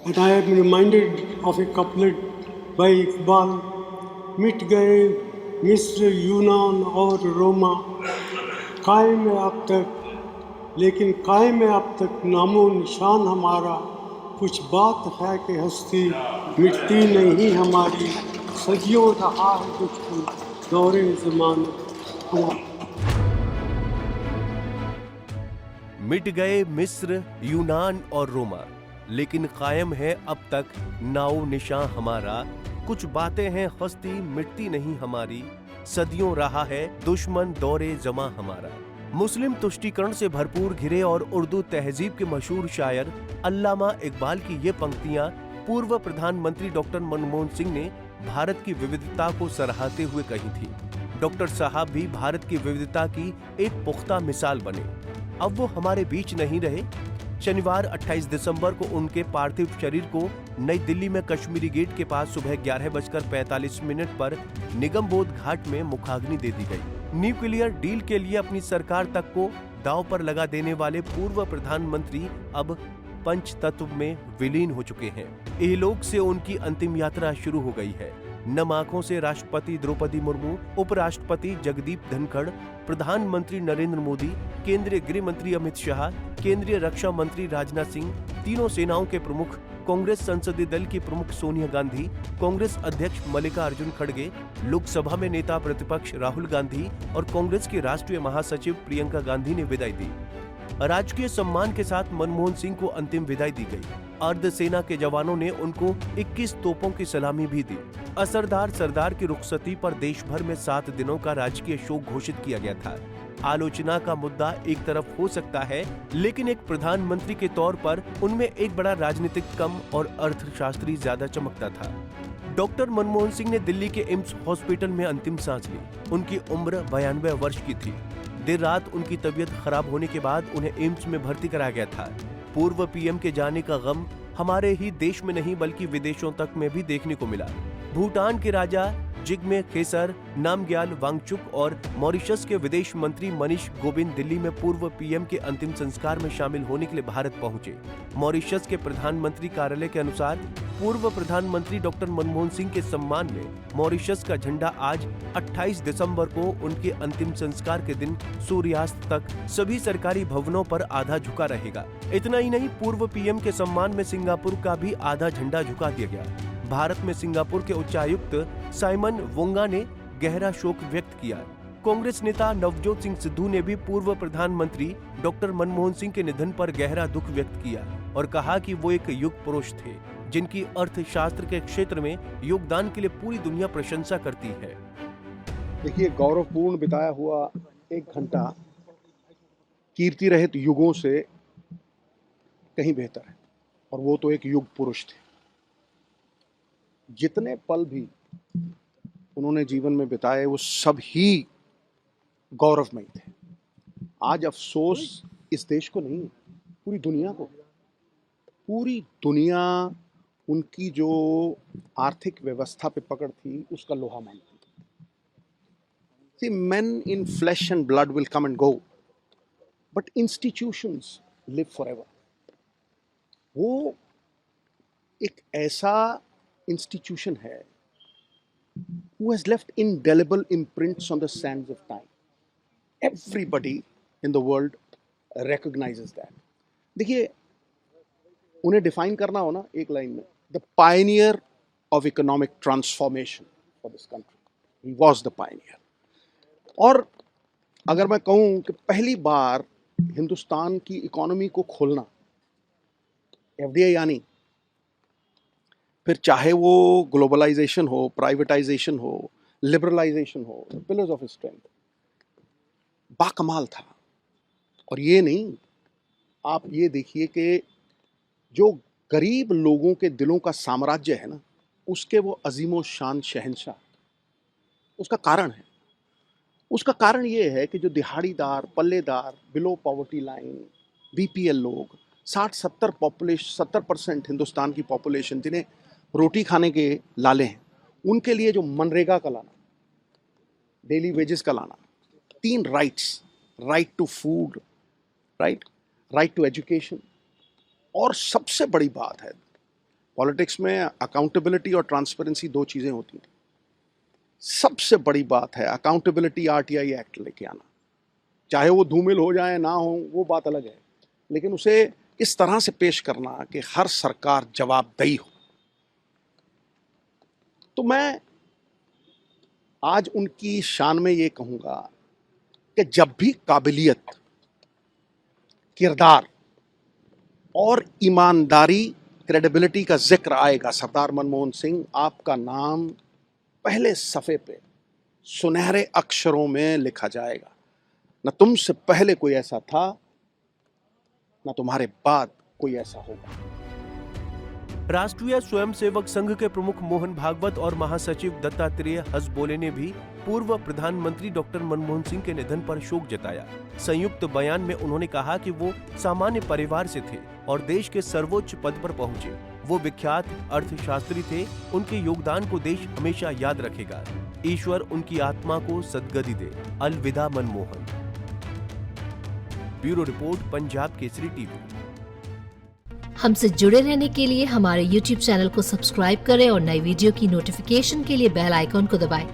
And I am reminded of a couplet by Iqbal, मिट गए मिस्र यूनान और रोमा, कायम है अब तक लेकिन कायम है अब तक नामो निशान हमारा, कुछ बात है कि हस्ती मिटती नहीं हमारी, सदियों रहा है दुश्मन दौरे ज़माना हमारा। मिट गए मिस्र यूनान और रोमा, लेकिन कायम है अब तक नाओ निशां हमारा, कुछ बातें हैं हस्ती मिटती नहीं हमारी, सदियों रहा है दुश्मन दौरे जमा हमारा। मुस्लिम तुष्टीकरण से भरपूर घिरे और उर्दू तहजीब के मशहूर शायर अल्लामा इकबाल की ये पंक्तियां पूर्व प्रधानमंत्री डॉक्टर मनमोहन सिंह ने भारत की विविधता को सराहते हुए कही थी। डॉक्टर साहब भी भारत की विविधता की एक पुख्ता मिसाल बने। अब वो हमारे बीच नहीं रहे। शनिवार 28 दिसंबर को उनके पार्थिव शरीर को नई दिल्ली में कश्मीरी गेट के पास सुबह 11:45 पर निगमबोध घाट में मुखाग्नि दे दी गई। न्यूक्लियर डील के लिए अपनी सरकार तक को दांव पर लगा देने वाले पूर्व प्रधानमंत्री अब पंचतत्व में विलीन हो चुके हैं। इहलोक से उनकी अंतिम यात्रा शुरू हो गई है। नम आंखों से राष्ट्रपति द्रौपदी मुर्मू, उपराष्ट्रपति जगदीप धनखड़, प्रधानमंत्री नरेंद्र मोदी, केंद्रीय गृह मंत्री अमित शाह, केंद्रीय रक्षा मंत्री राजनाथ सिंह, तीनों सेनाओं के प्रमुख, कांग्रेस संसदीय दल की प्रमुख सोनिया गांधी, कांग्रेस अध्यक्ष मल्लिकार्जुन खड़गे, लोकसभा में नेता प्रतिपक्ष राहुल गांधी और कांग्रेस की राष्ट्रीय महासचिव प्रियंका गांधी ने विदाई दी। राजकीय सम्मान के साथ मनमोहन सिंह को अंतिम विदाई दी गई। अर्धसेना के जवानों ने उनको 21 तोपों की सलामी भी दी। असरदार सरदार की रुखसती पर देश भर में 7 दिनों का राजकीय शोक घोषित किया गया था। आलोचना का मुद्दा एक तरफ हो सकता है, लेकिन एक प्रधानमंत्री के तौर पर उनमें एक बड़ा राजनीतिक कम और अर्थशास्त्री ज्यादा चमकता था। डॉक्टर मनमोहन सिंह ने दिल्ली के एम्स हॉस्पिटल में अंतिम सांस ली। उनकी उम्र 92 वर्ष की थी। देर रात उनकी तबीयत खराब होने के बाद उन्हें एम्स में भर्ती कराया गया था। पूर्व पीएम के जाने का गम हमारे ही देश में नहीं बल्कि विदेशों तक में भी देखने को मिला। भूटान के राजा जिग्मे खेसर नामग्याल वांगचुक और मॉरिशस के विदेश मंत्री मनीष गोबिंद दिल्ली में पूर्व पीएम के अंतिम संस्कार में शामिल होने के लिए भारत पहुंचे। मॉरिशस के प्रधानमंत्री कार्यालय के अनुसार पूर्व प्रधानमंत्री डॉक्टर मनमोहन सिंह के सम्मान में मॉरिशस का झंडा आज 28 दिसंबर को उनके अंतिम संस्कार के दिन सूर्यास्त तक सभी सरकारी भवनों पर आधा झुका रहेगा। इतना ही नहीं, पूर्व पीएम के सम्मान में सिंगापुर का भी आधा झंडा झुका दिया गया। भारत में सिंगापुर के उच्चायुक्त साइमन वोंगा ने गहरा शोक व्यक्त किया। कांग्रेस नेता नवजोत सिंह सिद्धू ने भी पूर्व प्रधानमंत्री डॉक्टर मनमोहन सिंह के निधन पर गहरा दुख व्यक्त किया और कहा कि वो एक युग पुरुष थे, जिनकी अर्थशास्त्र के क्षेत्र में योगदान के लिए पूरी दुनिया प्रशंसा करती है। देखिए, गौरवपूर्ण बिताया हुआ 1 घंटा कीर्ति रहित युगों से कहीं बेहतर है, और वो तो एक युग पुरुष थे। जितने पल भी उन्होंने जीवन में बिताए वो सब ही गौरवमयी थे। आज अफसोस इस देश को नहीं, पूरी दुनिया को। पूरी दुनिया उनकी जो आर्थिक व्यवस्था पे पकड़ थी उसका लोहा मानती। See, men in flesh and blood will come and go, but institutions live forever. वो एक ऐसा institution है who has left indelible imprints on the sands of time. Everybody in the world recognizes that. देखिए, उन्हें define करना हो ना एक लाइन में, the pioneer of economic transformation for this country. He was the pioneer. और अगर मैं कहूँ कि पहली बार हिंदुस्तान की इकोनॉमी को खोलना, एफडीआई यानी, फिर चाहे वो ग्लोबलाइजेशन हो, प्राइवेटाइजेशन हो, लिबरलाइजेशन हो, पिलर्स ऑफ स्ट्रेंथ, बाकमाल था। और ये नहीं, आप ये देखिए कि जो गरीब लोगों के दिलों का साम्राज्य है ना, उसके वो अजीमो शान शहंशाह, उसका कारण है। उसका कारण ये है कि जो दिहाड़ीदार, पल्लेदार, बिलो पॉवर्टी लाइन, बीपीएल लोग, 60-70% हिंदुस्तान की पॉपुलेशन जिन्हें रोटी खाने के लाले हैं, उनके लिए जो मनरेगा का लाना, डेली वेजेस का लाना, 3 rights, right to food, right to education, और सबसे बड़ी बात है पॉलिटिक्स में अकाउंटेबिलिटी और ट्रांसपेरेंसी दो चीज़ें होती हैं। सबसे बड़ी बात है अकाउंटेबिलिटी आरटीआई एक्ट लेके आना, चाहे वो धूमिल हो जाए ना हो वो बात अलग है, लेकिन उसे इस तरह से पेश करना कि हर सरकार जवाबदेही हो। तो मैं आज उनकी शान में ये कहूँगा कि जब भी काबिलियत, किरदार और ईमानदारी, क्रेडिबिलिटी का जिक्र आएगा, सरदार मनमोहन सिंह आपका नाम पहले सफ़े पे सुनहरे अक्षरों में लिखा जाएगा। न तुमसे पहले कोई ऐसा था, न तुम्हारे बाद कोई ऐसा होगा। राष्ट्रीय स्वयंसेवक संघ के प्रमुख मोहन भागवत और महासचिव दत्तात्रेय हसबोले ने भी पूर्व प्रधानमंत्री डॉक्टर मनमोहन सिंह के निधन पर शोक जताया। संयुक्त बयान में उन्होंने कहा कि वो सामान्य परिवार से थे और देश के सर्वोच्च पद पर पहुंचे। वो विख्यात अर्थशास्त्री थे। उनके योगदान को देश हमेशा याद रखेगा। ईश्वर उनकी आत्मा को सद्गति दे। अलविदा Manmohan. Bureau report, Punjab Kesari TV. हमसे जुड़े रहने के लिए हमारे YouTube चैनल को सब्सक्राइब करें और नई वीडियो की नोटिफिकेशन के लिए बेल आइकॉन को दबाएं।